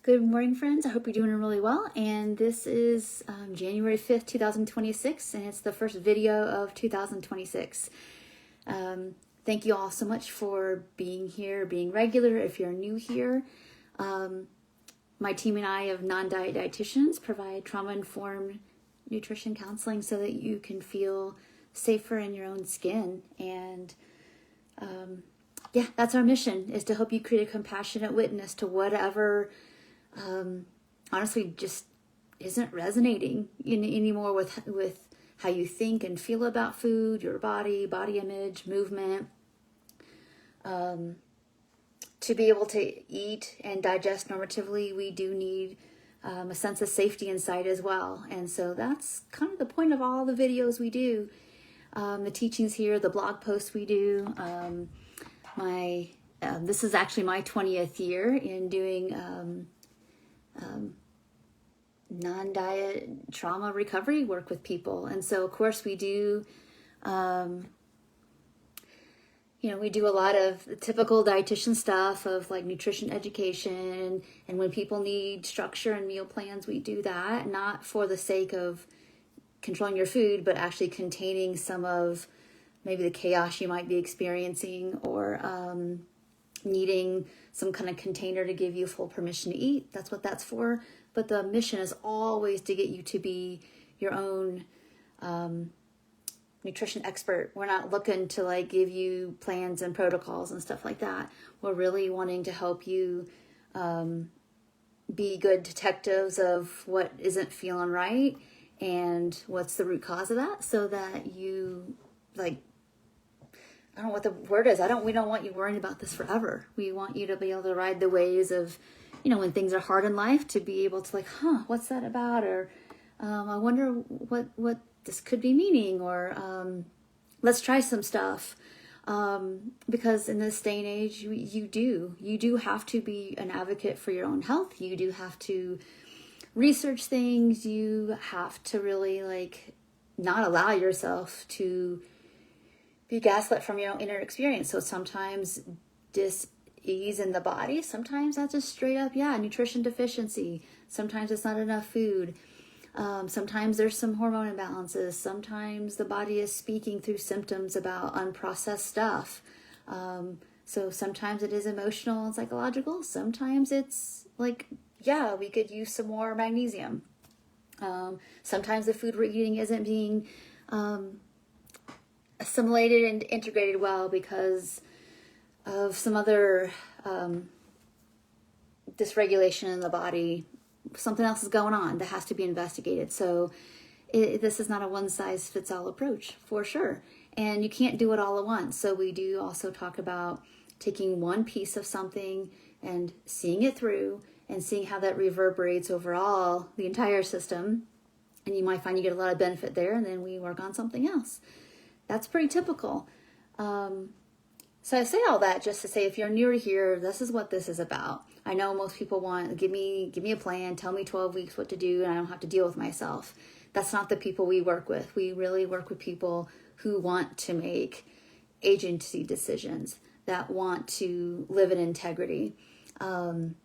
Good morning, friends. I hope you're doing really well. And this is January 5th, 2026, and it's the first video of 2026. Thank you all so much for being here, being regular. If you're new here, my team and I of non-diet dietitians provide trauma-informed nutrition counseling so that you can feel safer in your own skin. And that's our mission, is to help you create a compassionate witness to whatever honestly just isn't resonating anymore with how you think and feel about food, your body image, movement. To be able to eat and digest normatively, we do need a sense of safety inside as well. And so that's kind of the point of all the videos we do. The teachings here, the blog posts we do. This is actually my 20th year in doing non-diet trauma recovery work with people. And so of course we do, we do a lot of the typical dietitian stuff of like nutrition education. And when people need structure and meal plans, we do that, not for the sake of controlling your food, but actually containing some of maybe the chaos you might be experiencing, or needing some kind of container to give you full permission to eat. That's what that's for. But the mission is always to get you to be your own nutrition expert. We're not looking to like give you plans and protocols and stuff like that. We're really wanting to help you be good detectives of what isn't feeling right and what's the root cause of that, so that you I don't know what the word is. We don't want you worrying about this forever. We want you to be able to ride the waves of, when things are hard in life, to be able to what's that about? Or I wonder what this could be meaning, or let's try some stuff. Because in this day and age, you do have to be an advocate for your own health. You do have to research things. You have to really not allow yourself to be gaslit from your own inner experience. So sometimes dis-ease in the body, sometimes that's just straight up, nutrition deficiency. Sometimes it's not enough food. Sometimes there's some hormone imbalances. Sometimes the body is speaking through symptoms about unprocessed stuff. So sometimes it is emotional and psychological. Sometimes it's we could use some more magnesium. Sometimes the food we're eating isn't being assimilated and integrated well because of some other dysregulation in the body. Something else is going on that has to be investigated. So this is not a one-size-fits-all approach, for sure. And you can't do it all at once. So we do also talk about taking one piece of something and seeing it through and seeing how that reverberates overall the entire system. And you might find you get a lot of benefit there, and then we work on something else. That's pretty typical. So I say all that just to say, if you're newer here, this is what this is about. I know most people want, give me a plan, tell me 12 weeks what to do, and I don't have to deal with myself. That's not the people we work with. We really work with people who want to make agency decisions, that want to live in integrity. And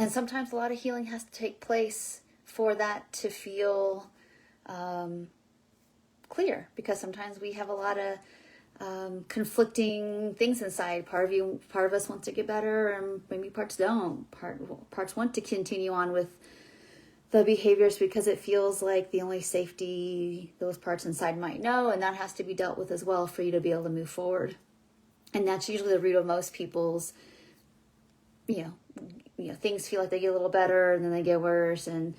sometimes a lot of healing has to take place for that to feel clear, because sometimes we have a lot of conflicting things inside. Part of us wants to get better, and maybe parts don't. Parts want to continue on with the behaviors because it feels like the only safety those parts inside might know, and that has to be dealt with as well for you to be able to move forward. And that's usually the root of most people's, things feel like they get a little better and then they get worse, and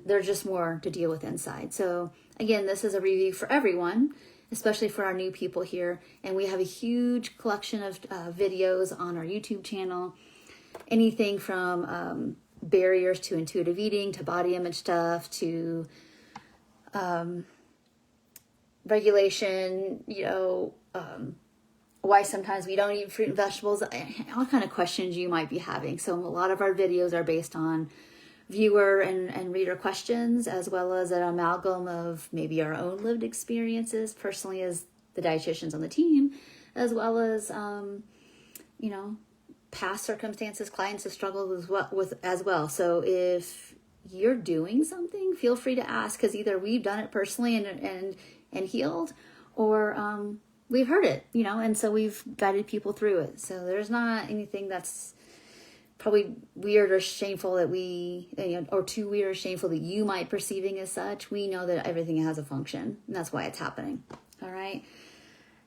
there's just more to deal with inside. So again, this is a review for everyone, especially for our new people here. And we have a huge collection of videos on our YouTube channel. Anything from barriers to intuitive eating, to body image stuff, to regulation, why sometimes we don't eat fruit and vegetables, all kind of questions you might be having. So a lot of our videos are based on viewer and reader questions, as well as an amalgam of maybe our own lived experiences personally as the dietitians on the team, as well as, past circumstances clients have struggled with as well. So if you're doing something, feel free to ask, because either we've done it personally and healed, or we've heard it, and so we've guided people through it. So there's not anything that's probably weird or shameful that or too weird or shameful that you might perceiving as such. We know that everything has a function, and that's why it's happening. All right.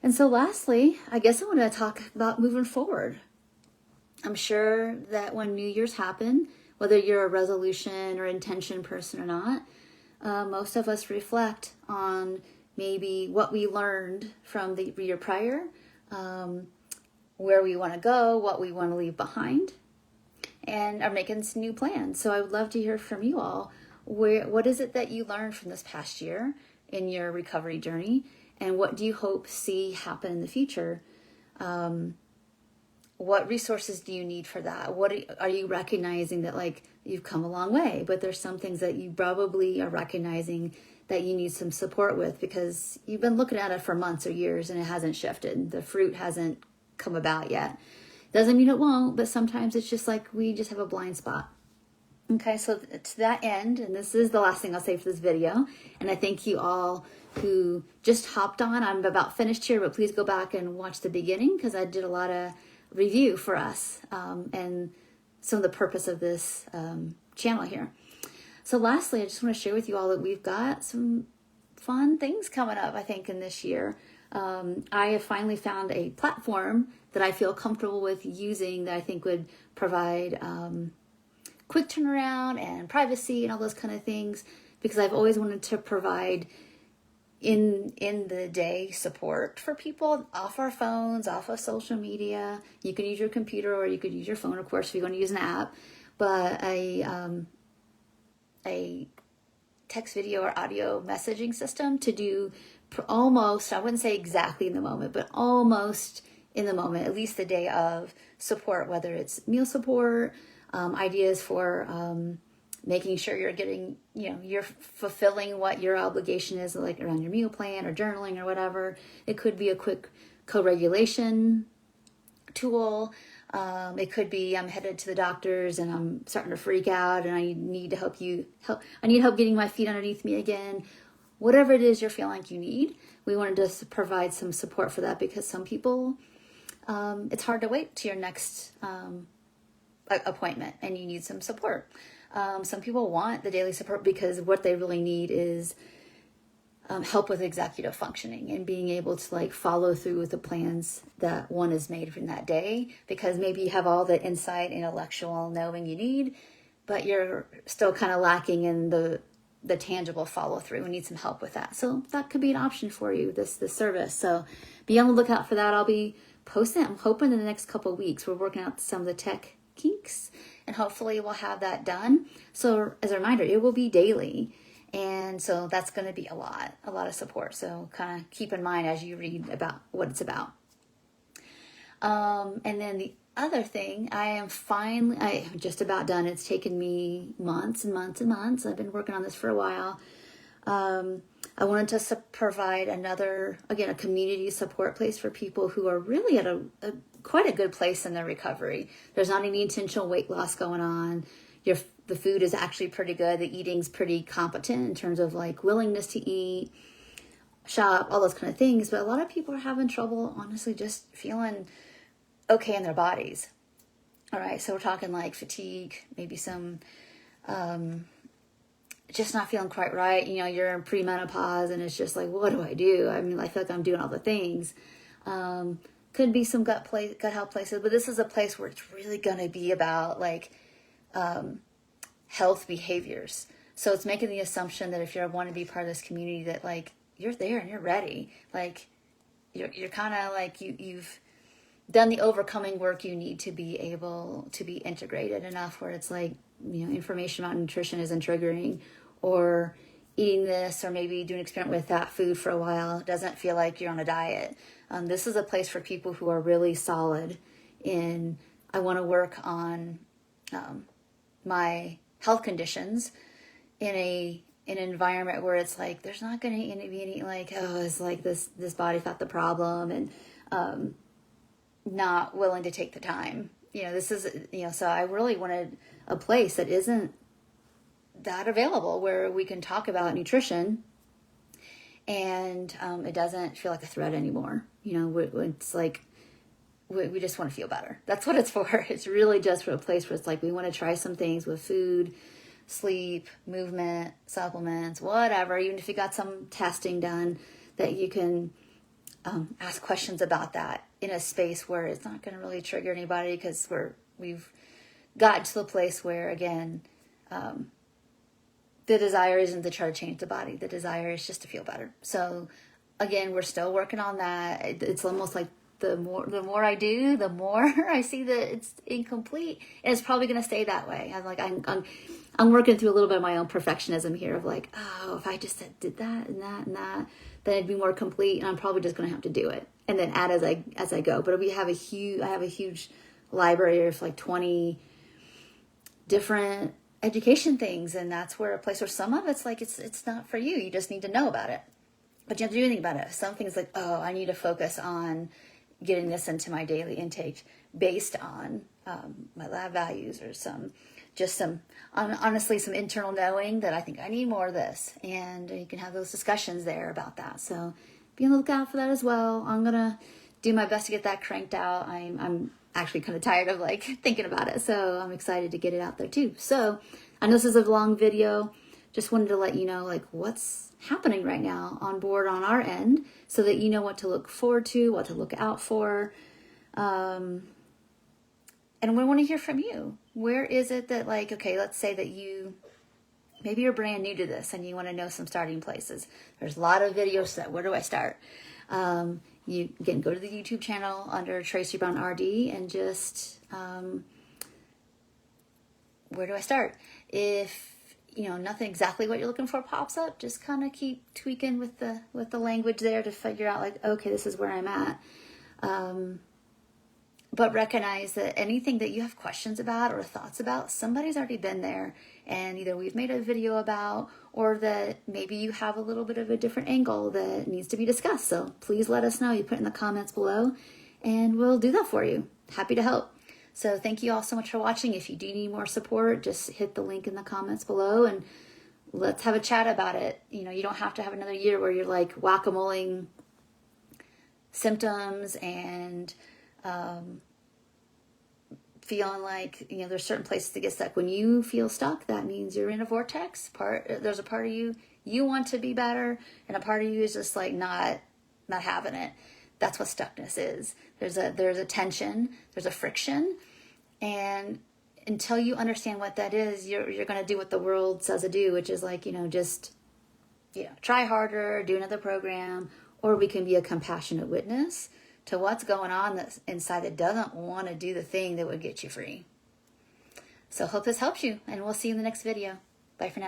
And so lastly, I guess I want to talk about moving forward. I'm sure that when New Year's happen, whether you're a resolution or intention person or not, most of us reflect on maybe what we learned from the year prior, where we want to go, what we want to leave behind, and are making some new plans. So I would love to hear from you all. What is it that you learned from this past year in your recovery journey? And what do you hope see happen in the future? What resources do you need for that? What are you recognizing that you've come a long way, but there's some things that you probably are recognizing that you need some support with, because you've been looking at it for months or years and it hasn't shifted. The fruit hasn't come about yet. Doesn't mean it won't, but sometimes it's just we just have a blind spot. Okay, so to that end, and this is the last thing I'll say for this video, and I thank you all who just hopped on. I'm about finished here, but please go back and watch the beginning, because I did a lot of review for us and some of the purpose of this channel here. So lastly, I just want to share with you all that we've got some fun things coming up, I think, in this year. I have finally found a platform that I feel comfortable with using, that I think would provide quick turnaround and privacy and all those kind of things, because I've always wanted to provide in the day support for people off our phones, off of social media. You can use your computer or you could use your phone, of course, if you're going to use an app, but a text, video, or audio messaging system to do almost, I wouldn't say exactly in the moment, but almost in the moment, at least the day of support, whether it's meal support, ideas for making sure you're getting, you're fulfilling what your obligation is, around your meal plan or journaling or whatever. It could be a quick co-regulation tool. It could be, I'm headed to the doctors and I'm starting to freak out and I need to help. I need help getting my feet underneath me again. Whatever it is you're feeling like you need, we wanted to provide some support for that, because some people, it's hard to wait to your next appointment and you need some support. Some people want the daily support because what they really need is help with executive functioning and being able to follow through with the plans that one is made from that day, because maybe you have all the insight, intellectual knowing you need, but you're still kind of lacking in the tangible follow through and need some help with that. So that could be an option for you, this service. So be on the lookout for that. I'll be posting it. I'm hoping in the next couple of weeks. We're working out some of the tech kinks and hopefully we'll have that done. So as a reminder, it will be daily. And so that's going to be a lot of support. So kind of keep in mind as you read about what it's about. And then the other thing, I am just about done. It's taken me months and months and months. I've been working on this for a while. I wanted to provide a community support place for people who are really at quite a good place in their recovery. There's not any intentional weight loss going on. The food is actually pretty good. The eating's pretty competent in terms of willingness to eat, shop, all those kind of things. But a lot of people are having trouble, honestly, just feeling okay in their bodies. All right, so we're talking fatigue, maybe some just not feeling quite right. You're in premenopause and it's just what do I do? I mean, I feel like I'm doing all the things. Could be some gut health places, but this is a place where it's really going to be about health behaviors. So it's making the assumption that if you want to be part of this community, that you're there and you're ready. You're kind of you've done the overcoming work you need to be able to be integrated enough where it's information about nutrition isn't triggering, or eating this or maybe doing an experiment with that food for a while doesn't feel like you're on a diet. This is a place for people who are really solid in, I want to work on my health conditions in an environment where it's there's not going to be any it's this body fat the problem, and not willing to take the time this is, so I really wanted a place that isn't that available where we can talk about nutrition and it doesn't feel like a threat anymore. It's like, we just want to feel better. That's what it's for. It's really just for a place where it's like, we want to try some things with food, sleep, movement, supplements, whatever. Even if you got some testing done, that you can ask questions about that in a space where it's not going to really trigger anybody, because we've gotten to the place where, again, the desire isn't to try to change the body. The desire is just to feel better. So again, we're still working on that. It's almost like the more I do, the more I see that it's incomplete, and it's probably going to stay that way. I'm working through a little bit of my own perfectionism here of like, oh, if I just did that and that and that, then it'd be more complete, and I'm probably just going to have to do it and then add as I go. But I have a huge library of like 20 different education things, and that's where a place where some of it's like it's not for you. You just need to know about it, but you have to do anything about it. Some things like, oh, I need to focus on getting this into my daily intake based on my lab values, or honestly some internal knowing that I think I need more of this, and you can have those discussions there about that. So be on the lookout for that as well. I'm gonna do my best to get that cranked out. I'm actually kind of tired of like thinking about it, so I'm excited to get it out there too. So I know this is a long video, just wanted to let you know like what's happening right now on board on our end, so that you know what to look forward to, what to look out for. And we want to hear from you. Where is it that, like, okay, let's say that maybe you're brand new to this and you want to know some starting places. There's a lot of videos that, where do I start? You again, go to the YouTube channel under Tracy Brown RD and just, where do I start? If nothing exactly what you're looking for pops up, just kind of keep tweaking with the language there to figure out like, okay, this is where I'm at. But recognize that anything that you have questions about or thoughts about, somebody's already been there, and either we've made a video about, or that maybe you have a little bit of a different angle that needs to be discussed. So please let us know. You put in the comments below and we'll do that for you. Happy to help. So thank you all so much for watching. If you do need more support, just hit the link in the comments below and let's have a chat about it. You don't have to have another year where you're like whack-a-moling symptoms and feeling like, there's certain places to get stuck. When you feel stuck, that means you're in a vortex. There's a part of you want to be better, and a part of you is just like not having it. That's what stuckness is. There's a tension, there's a friction, and until you understand what that is, you're going to do what the world says to do, which is like, just try harder, do another program, or we can be a compassionate witness to what's going on that's inside that doesn't want to do the thing that would get you free. So hope this helps you, and we'll see you in the next video. Bye for now.